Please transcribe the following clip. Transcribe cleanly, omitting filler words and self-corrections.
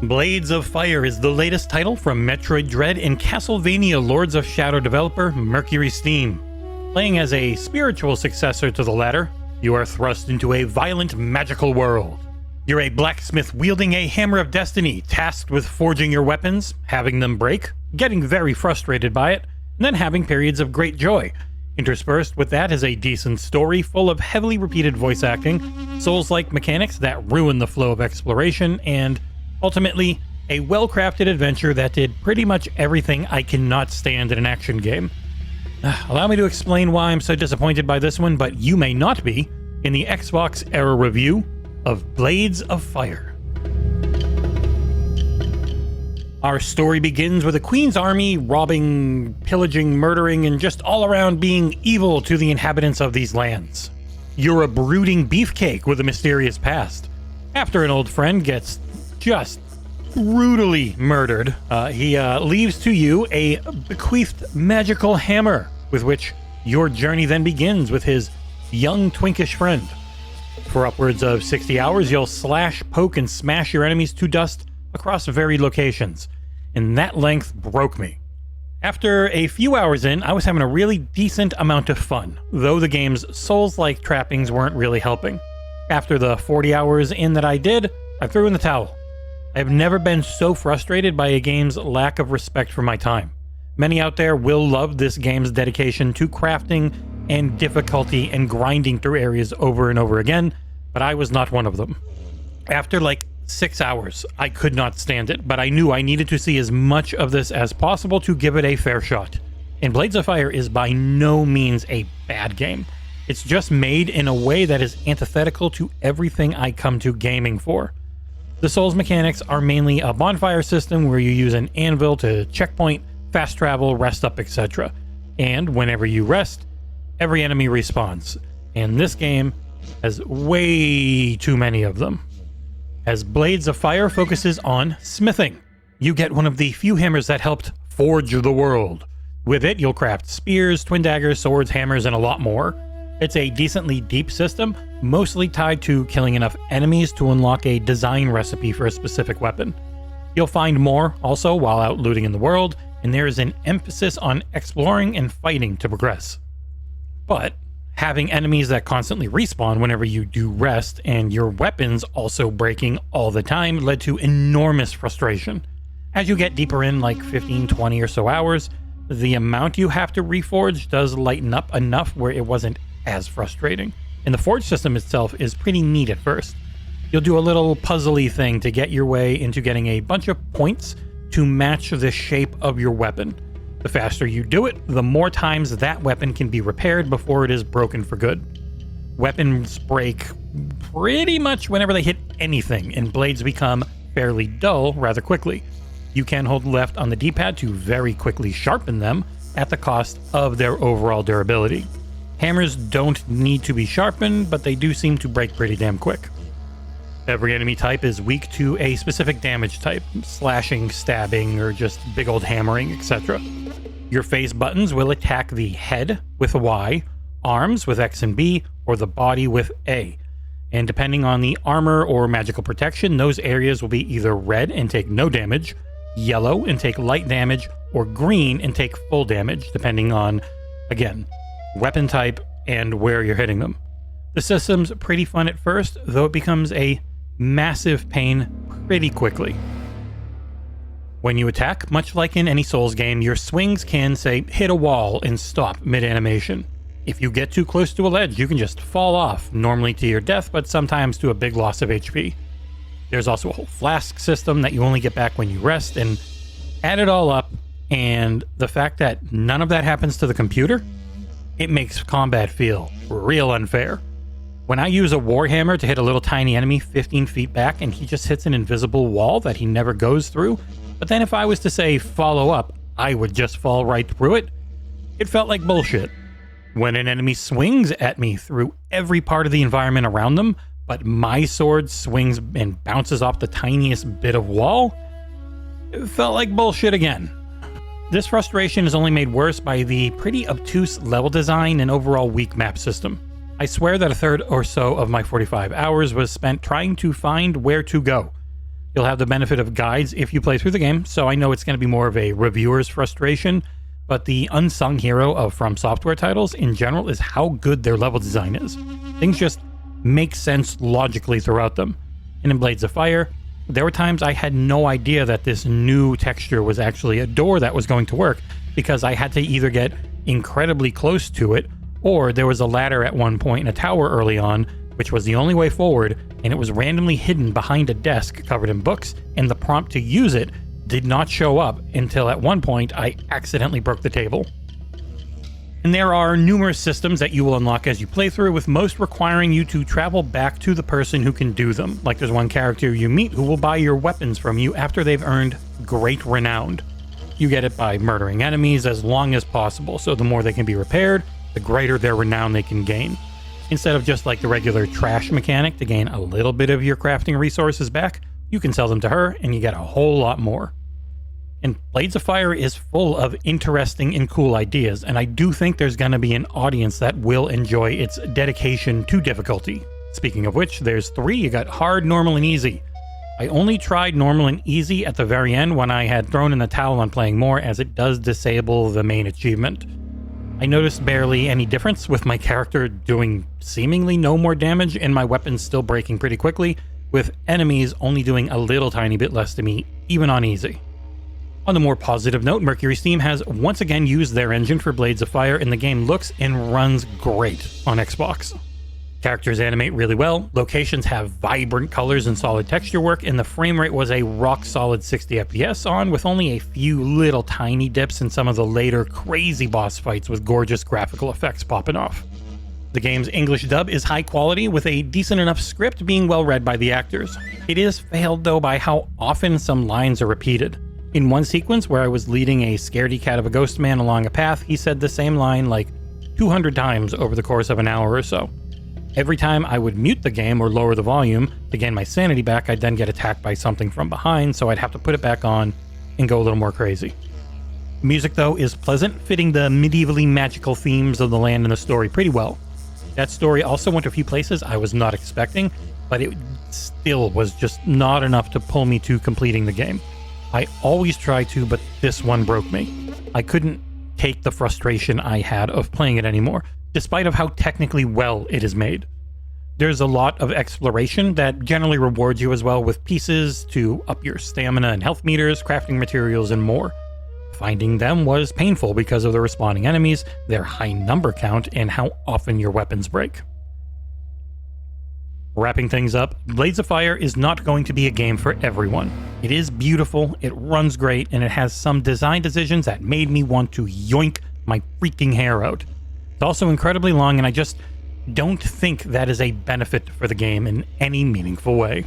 Blades of Fire is the latest title from Metroid Dread and Castlevania Lords of Shadow developer Mercury Steam. Playing as a spiritual successor to the latter, you are thrust into a violent, magical world. You're a blacksmith wielding a hammer of destiny, tasked with forging your weapons, having them break, getting very frustrated by it, and then having periods of great joy. Interspersed with that is a decent story full of heavily repeated voice acting, Souls-like mechanics that ruin the flow of exploration, and ultimately, a well-crafted adventure that did pretty much everything I cannot stand in an action game. Allow me to explain why I'm so disappointed by this one, but you may not be, in the XboxEra review of Blades of Fire. Our story begins with a queen's army robbing, pillaging, murdering, and just all around being evil to the inhabitants of these lands. You're a brooding beefcake with a mysterious past. After an old friend gets just brutally murdered, he leaves to you a bequeathed magical hammer with which your journey then begins with his young twinkish friend. For upwards of 60 hours, you'll slash, poke, and smash your enemies to dust across varied locations, and that length broke me. After a few hours in, I was having a really decent amount of fun, though the game's Souls-like trappings weren't really helping. After the 40 hours in that I did, I threw in the towel. I've never been so frustrated by a game's lack of respect for my time. Many out there will love this game's dedication to crafting and difficulty and grinding through areas over and over again, but I was not one of them. After like 6 hours, I could not stand it, but I knew I needed to see as much of this as possible to give it a fair shot. And Blades of Fire is by no means a bad game. It's just made in a way that is antithetical to everything I come to gaming for. The Souls mechanics are mainly a bonfire system where you use an anvil to checkpoint, fast travel, rest up, etc. And whenever you rest, every enemy respawns. And this game has way too many of them. As Blades of Fire focuses on smithing, you get one of the few hammers that helped forge the world. With it, you'll craft spears, twin daggers, swords, hammers, and a lot more. It's a decently deep system, mostly tied to killing enough enemies to unlock a design recipe for a specific weapon. You'll find more also while out looting in the world, and there is an emphasis on exploring and fighting to progress. But having enemies that constantly respawn whenever you do rest, and your weapons also breaking all the time, led to enormous frustration. As you get deeper in, like 15, 20 or so hours, the amount you have to reforge does lighten up enough where it wasn't as frustrating. And the forge system itself is pretty neat at first. You'll do a little puzzly thing to get your way into getting a bunch of points to match the shape of your weapon. The faster you do it, the more times that weapon can be repaired before it is broken for good. Weapons break pretty much whenever they hit anything, and blades become fairly dull rather quickly. You can hold left on the D-pad to very quickly sharpen them at the cost of their overall durability. Hammers don't need to be sharpened, but they do seem to break pretty damn quick. Every enemy type is weak to a specific damage type, slashing, stabbing, or just big old hammering, etc. Your phase buttons will attack the head with Y, arms with X and B, or the body with A. And depending on the armor or magical protection, those areas will be either red and take no damage, yellow and take light damage, or green and take full damage, depending on, again, weapon type and where you're hitting them. The system's pretty fun at first, though it becomes a massive pain pretty quickly. When you attack, much like in any Souls game, your swings can, say, hit a wall and stop mid-animation. If you get too close to a ledge, you can just fall off, normally to your death, but sometimes to a big loss of HP. There's also a whole flask system that you only get back when you rest, and add it all up, and the fact that none of that happens to the computer, it makes combat feel real unfair. When I use a warhammer to hit a little tiny enemy 15 feet back and he just hits an invisible wall that he never goes through, but then if I was to say follow up, I would just fall right through it, it felt like bullshit. When an enemy swings at me through every part of the environment around them, but my sword swings and bounces off the tiniest bit of wall, it felt like bullshit again. This frustration is only made worse by the pretty obtuse level design and overall weak map system. I swear that a third or so of my 45 hours was spent trying to find where to go. You'll have the benefit of guides if you play through the game, so I know it's going to be more of a reviewer's frustration, but the unsung hero of From Software titles in general is how good their level design is. Things just make sense logically throughout them. And in Blades of Fire, there were times I had no idea that this new texture was actually a door that was going to work, because I had to either get incredibly close to it, or there was a ladder at one point in a tower early on, which was the only way forward, and it was randomly hidden behind a desk covered in books, and the prompt to use it did not show up until at one point I accidentally broke the table. And there are numerous systems that you will unlock as you play through, with most requiring you to travel back to the person who can do them. Like there's one character you meet who will buy your weapons from you after they've earned Great Renown. You get it by murdering enemies as long as possible, so the more they can be repaired, the greater their renown they can gain. Instead of just like the regular trash mechanic to gain a little bit of your crafting resources back, you can sell them to her and you get a whole lot more. And Blades of Fire is full of interesting and cool ideas, and I do think there's going to be an audience that will enjoy its dedication to difficulty. Speaking of which, there's 3. You got hard, normal, and easy. I only tried normal and easy at the very end when I had thrown in the towel on playing more, as it does disable the main achievement. I noticed barely any difference, with my character doing seemingly no more damage and my weapons still breaking pretty quickly, with enemies only doing a little tiny bit less to me, even on easy. On the more positive note, Mercury Steam has once again used their engine for Blades of Fire, and the game looks and runs great on Xbox. Characters animate really well, locations have vibrant colors and solid texture work, and the frame rate was a rock-solid 60 FPS on, with only a few little tiny dips in some of the later crazy boss fights with gorgeous graphical effects popping off. The game's English dub is high quality, with a decent enough script being well read by the actors. It is failed though by how often some lines are repeated. In one sequence where I was leading a scaredy cat of a ghost man along a path, he said the same line like 200 times over the course of an hour or so. Every time I would mute the game or lower the volume to gain my sanity back, I'd then get attacked by something from behind, so I'd have to put it back on and go a little more crazy. Music, though, is pleasant, fitting the medievally magical themes of the land and the story pretty well. That story also went to a few places I was not expecting, but it still was just not enough to pull me to completing the game. I always try to, but this one broke me. I couldn't take the frustration I had of playing it anymore, despite of how technically well it is made. There's a lot of exploration that generally rewards you as well, with pieces to up your stamina and health meters, crafting materials, and more. Finding them was painful because of the respawning enemies, their high number count, and how often your weapons break. Wrapping things up, Blades of Fire is not going to be a game for everyone. It is beautiful, it runs great, and it has some design decisions that made me want to yoink my freaking hair out. It's also incredibly long, and I just don't think that is a benefit for the game in any meaningful way.